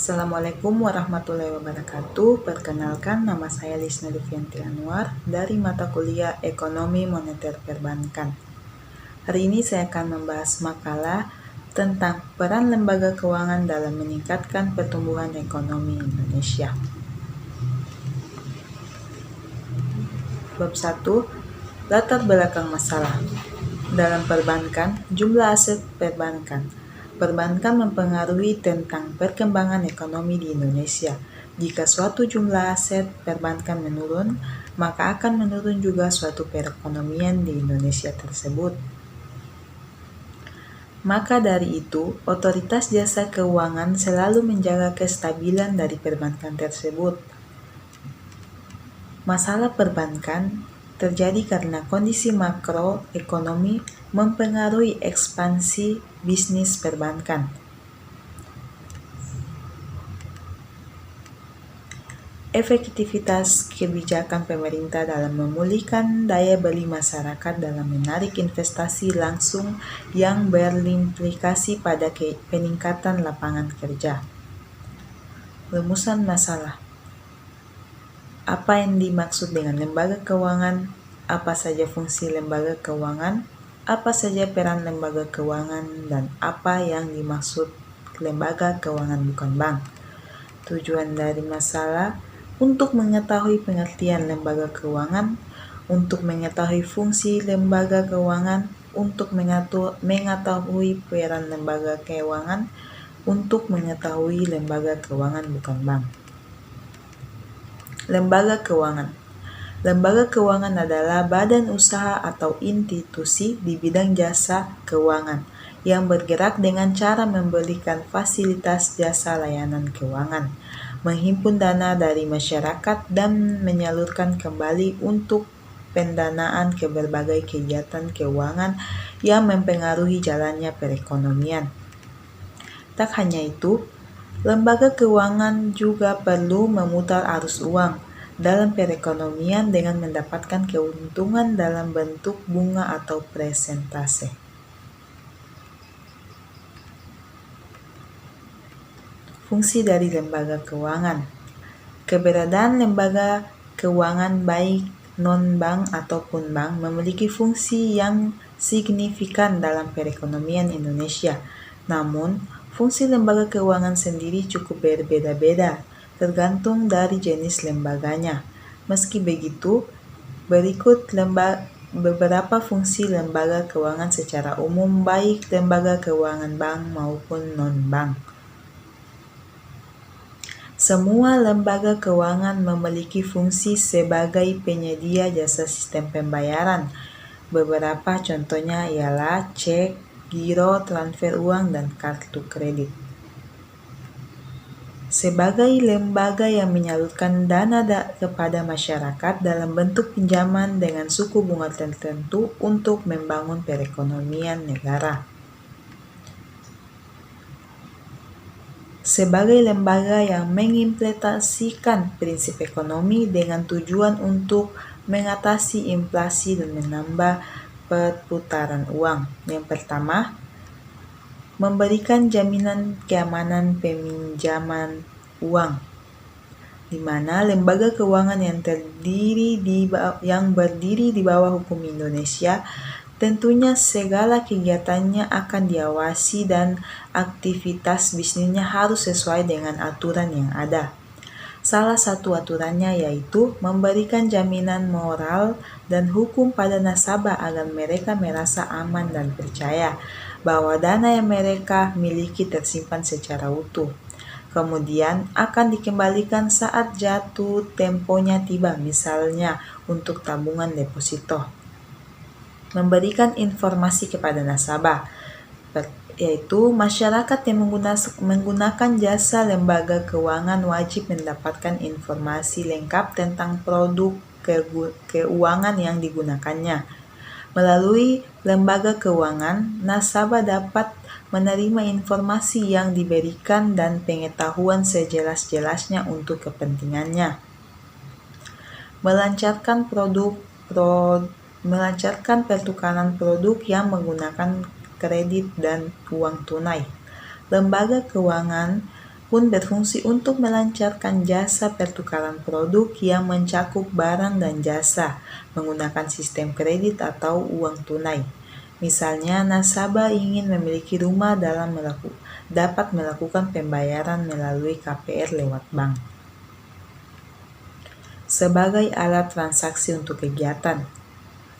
Assalamualaikum warahmatullahi wabarakatuh. Perkenalkan, nama saya Lisna Devianti Anwar dari mata kuliah Ekonomi Moneter Perbankan. Hari ini saya akan membahas makalah tentang peran lembaga keuangan dalam meningkatkan pertumbuhan ekonomi Indonesia. Bab 1. Latar belakang masalah. Dalam perbankan, jumlah aset perbankan. Perbankan mempengaruhi tentang perkembangan ekonomi di Indonesia. Jika suatu jumlah aset perbankan menurun, maka akan menurun juga suatu perekonomian di Indonesia tersebut. Maka dari itu, otoritas jasa keuangan selalu menjaga kestabilan dari perbankan tersebut. Masalah perbankan terjadi karena kondisi makroekonomi mempengaruhi ekspansi bisnis perbankan. Efektivitas kebijakan pemerintah dalam memulihkan daya beli masyarakat dalam menarik investasi langsung yang berimplikasi pada peningkatan lapangan kerja. Rumusan masalah. Apa yang dimaksud dengan lembaga keuangan? Apa saja fungsi lembaga keuangan? Apa saja peran lembaga keuangan? Dan apa yang dimaksud lembaga keuangan bukan bank? Tujuan dari masalah: untuk mengetahui pengertian lembaga keuangan, untuk mengetahui fungsi lembaga keuangan, untuk mengetahui peran lembaga keuangan, untuk mengetahui lembaga keuangan bukan bank. Lembaga keuangan. Lembaga keuangan adalah badan usaha atau institusi di bidang jasa keuangan yang bergerak dengan cara memberikan fasilitas jasa layanan keuangan, menghimpun dana dari masyarakat dan menyalurkan kembali untuk pendanaan ke berbagai kegiatan keuangan yang mempengaruhi jalannya perekonomian. Tak hanya itu, lembaga keuangan juga perlu memutar arus uang dalam perekonomian dengan mendapatkan keuntungan dalam bentuk bunga atau persentase. Fungsi dari lembaga keuangan. Keberadaan lembaga keuangan baik non-bank ataupun bank memiliki fungsi yang signifikan dalam perekonomian Indonesia. Namun, fungsi lembaga keuangan sendiri cukup berbeda-beda, tergantung dari jenis lembaganya. Meski begitu, berikut beberapa fungsi lembaga keuangan secara umum baik lembaga keuangan bank maupun non-bank. Semua lembaga keuangan memiliki fungsi sebagai penyedia jasa sistem pembayaran. Beberapa contohnya ialah cek, giro, transfer uang, dan kartu kredit. Sebagai lembaga yang menyalurkan dana kepada masyarakat dalam bentuk pinjaman dengan suku bunga tertentu untuk membangun perekonomian negara. Sebagai lembaga yang mengimplementasikan prinsip ekonomi dengan tujuan untuk mengatasi inflasi dan menambah perputaran uang. Yang pertama, memberikan jaminan keamanan peminjaman uang, di mana lembaga keuangan yang berdiri di bawah hukum Indonesia tentunya segala kegiatannya akan diawasi dan aktivitas bisnisnya harus sesuai dengan aturan yang ada. Salah satu aturannya yaitu memberikan jaminan moral dan hukum pada nasabah agar mereka merasa aman dan percaya bahwa dana yang mereka miliki tersimpan secara utuh. Kemudian akan dikembalikan saat jatuh temponya tiba, misalnya untuk tabungan deposito. Memberikan informasi kepada nasabah, yaitu masyarakat yang menggunakan jasa lembaga keuangan wajib mendapatkan informasi lengkap tentang produk keuangan yang digunakannya. Melalui lembaga keuangan, nasabah dapat menerima informasi yang diberikan dan pengetahuan sejelas-jelasnya untuk kepentingannya. Melancarkan pertukaran produk yang menggunakan kredit dan uang tunai. Lembaga keuangan pun berfungsi untuk melancarkan jasa pertukaran produk yang mencakup barang dan jasa menggunakan sistem kredit atau uang tunai. Misalnya, nasabah ingin memiliki rumah dapat melakukan pembayaran melalui KPR lewat bank. Sebagai alat transaksi untuk kegiatan,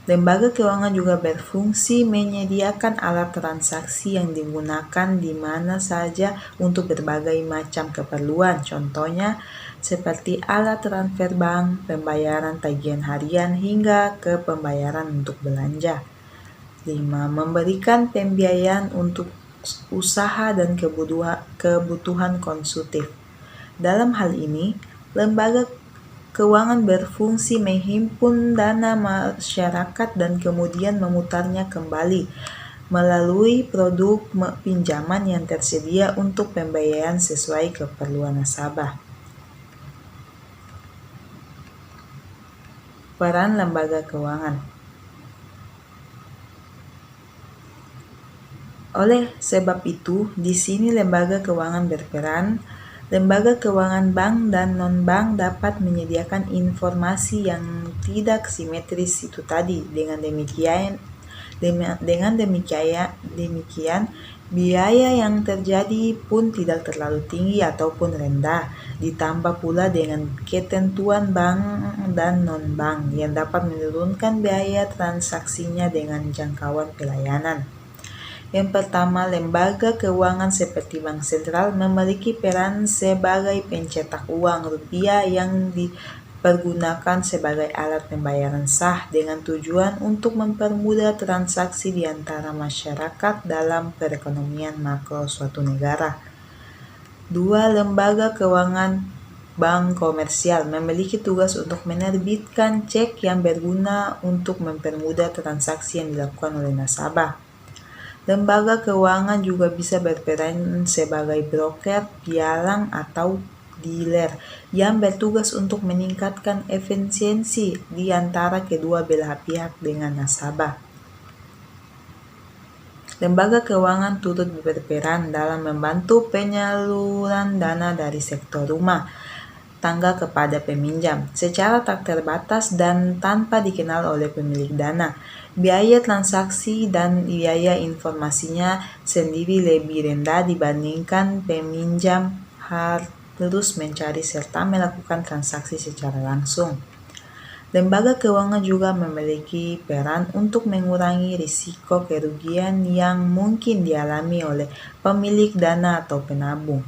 lembaga keuangan juga berfungsi menyediakan alat transaksi yang digunakan di mana saja untuk berbagai macam keperluan. Contohnya seperti alat transfer bank, pembayaran tagihan harian, hingga ke pembayaran untuk belanja. 5. Memberikan pembiayaan untuk usaha dan kebutuhan konsumtif. Dalam hal ini, lembaga keuangan berfungsi menghimpun dana masyarakat dan kemudian memutarnya kembali melalui produk pinjaman yang tersedia untuk pembiayaan sesuai keperluan nasabah. Peran lembaga keuangan. Oleh sebab itu, di sini lembaga keuangan berperan. Lembaga keuangan bank dan non-bank dapat menyediakan informasi yang tidak simetris itu tadi. Dengan demikian, biaya yang terjadi pun tidak terlalu tinggi ataupun rendah. Ditambah pula dengan ketentuan bank dan non-bank yang dapat menurunkan biaya transaksinya dengan jangkauan pelayanan. Yang pertama, lembaga keuangan seperti Bank Sentral memiliki peran sebagai pencetak uang rupiah yang dipergunakan sebagai alat pembayaran sah dengan tujuan untuk mempermudah transaksi di antara masyarakat dalam perekonomian makro suatu negara. 2. Lembaga keuangan bank komersial memiliki tugas untuk menerbitkan cek yang berguna untuk mempermudah transaksi yang dilakukan oleh nasabah. Lembaga keuangan juga bisa berperan sebagai broker, pialang, atau dealer yang bertugas untuk meningkatkan efisiensi di antara kedua belah pihak dengan nasabah. Lembaga keuangan turut berperan dalam membantu penyaluran dana dari sektor rumah tangga kepada peminjam secara tak terbatas dan tanpa dikenal oleh pemilik dana. Biaya transaksi dan biaya informasinya sendiri lebih rendah dibandingkan peminjam harus mencari serta melakukan transaksi secara langsung. Lembaga keuangan juga memiliki peran untuk mengurangi risiko kerugian yang mungkin dialami oleh pemilik dana atau penabung.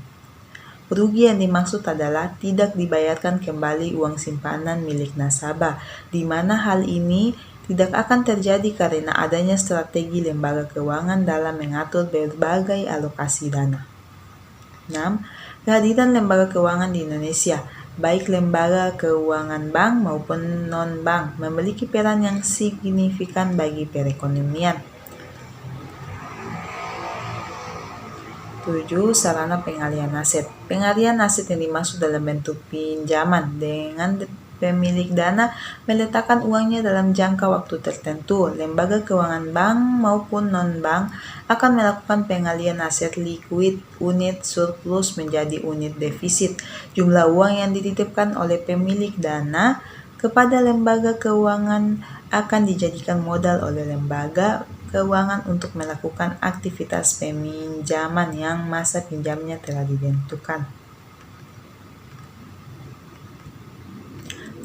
Rugi yang dimaksud adalah tidak dibayarkan kembali uang simpanan milik nasabah, di mana hal ini tidak akan terjadi karena adanya strategi lembaga keuangan dalam mengatur berbagai alokasi dana. 6. Kehadiran lembaga keuangan di Indonesia, baik lembaga keuangan bank maupun non-bank, memiliki peran yang signifikan bagi perekonomian. 7. Sarana pengalihan aset. Pengalihan aset yang dimaksud dalam bentuk pinjaman dengan pemilik dana meletakkan uangnya dalam jangka waktu tertentu. Lembaga keuangan bank maupun non-bank akan melakukan pengalihan aset likuid unit surplus menjadi unit defisit. Jumlah uang yang dititipkan oleh pemilik dana kepada lembaga keuangan akan dijadikan modal oleh lembaga keuangan untuk melakukan aktivitas peminjaman yang masa pinjamnya telah ditentukan.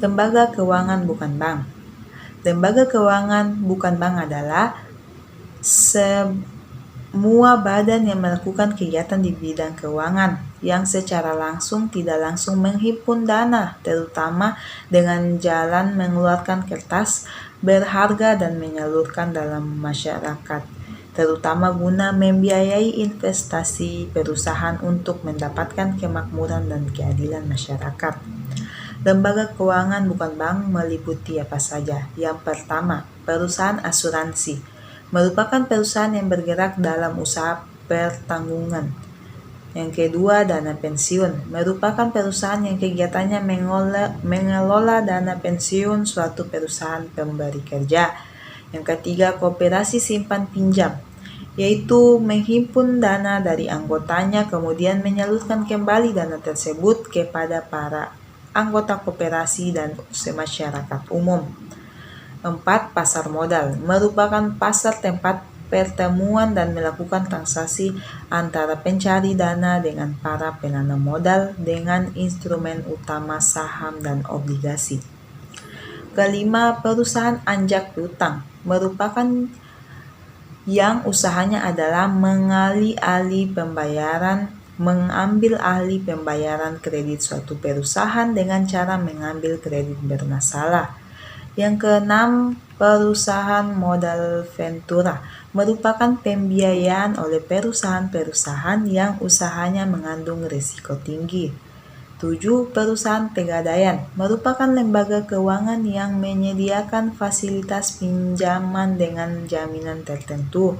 Lembaga keuangan bukan bank. Lembaga keuangan bukan bank adalah semua badan yang melakukan kegiatan di bidang keuangan yang secara langsung tidak langsung menghimpun dana, terutama dengan jalan mengeluarkan kertas berharga dan menyalurkan dalam masyarakat, terutama guna membiayai investasi perusahaan untuk mendapatkan kemakmuran dan keadilan masyarakat. Lembaga keuangan bukan bank meliputi apa saja. Yang pertama, perusahaan asuransi merupakan perusahaan yang bergerak dalam usaha pertanggungan. Yang kedua, dana pensiun merupakan perusahaan yang kegiatannya mengelola dana pensiun suatu perusahaan pemberi kerja. Yang ketiga, koperasi simpan pinjam yaitu menghimpun dana dari anggotanya kemudian menyalurkan kembali dana tersebut kepada para anggota koperasi dan masyarakat umum. 4. Pasar modal merupakan pasar tempat pertemuan dan melakukan transaksi antara pencari dana dengan para penanam modal dengan instrumen utama saham dan obligasi. Kelima, perusahaan anjak piutang merupakan yang usahanya adalah mengambil alih pembayaran kredit suatu perusahaan dengan cara mengambil kredit bermasalah. Yang keenam, perusahaan modal ventura merupakan pembiayaan oleh perusahaan-perusahaan yang usahanya mengandung risiko tinggi. 7. Perusahaan pegadaian merupakan lembaga keuangan yang menyediakan fasilitas pinjaman dengan jaminan tertentu.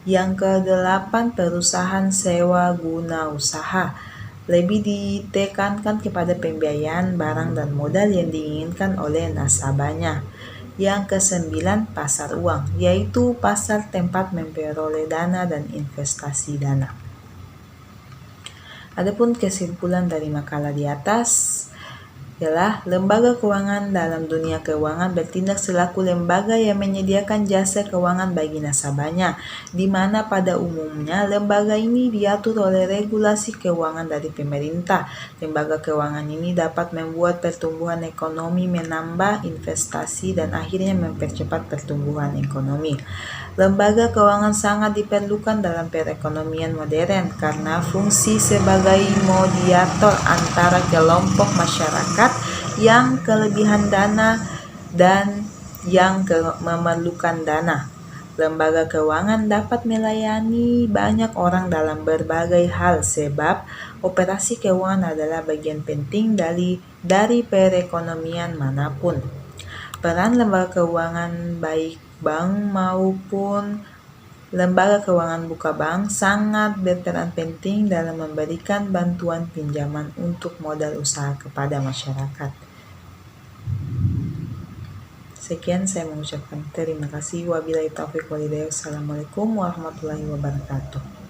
Yang ke-8, perusahaan sewa guna usaha lebih ditekankan kepada pembiayaan barang dan modal yang diinginkan oleh nasabahnya. Yang ke-9, pasar uang, yaitu pasar tempat memperoleh dana dan investasi dana. Adapun kesimpulan dari makalah di atas ialah lembaga keuangan dalam dunia keuangan bertindak selaku lembaga yang menyediakan jasa keuangan bagi nasabahnya, di mana pada umumnya lembaga ini diatur oleh regulasi keuangan dari pemerintah. Lembaga keuangan ini dapat membuat pertumbuhan ekonomi, menambah investasi, dan akhirnya mempercepat pertumbuhan ekonomi. Lembaga keuangan sangat diperlukan dalam perekonomian modern karena fungsi sebagai mediator antara kelompok masyarakat yang kelebihan dana dan yang memerlukan dana. Lembaga keuangan dapat melayani banyak orang dalam berbagai hal sebab operasi keuangan adalah bagian penting dari perekonomian manapun. Peran lembaga keuangan baik bank maupun lembaga keuangan bukan bank sangat berperan penting dalam memberikan bantuan pinjaman untuk modal usaha kepada masyarakat. Sekian saya mengucapkan terima kasih. Wabillahi taufiq walhidayah. Wassalamualaikum warahmatullahi wabarakatuh.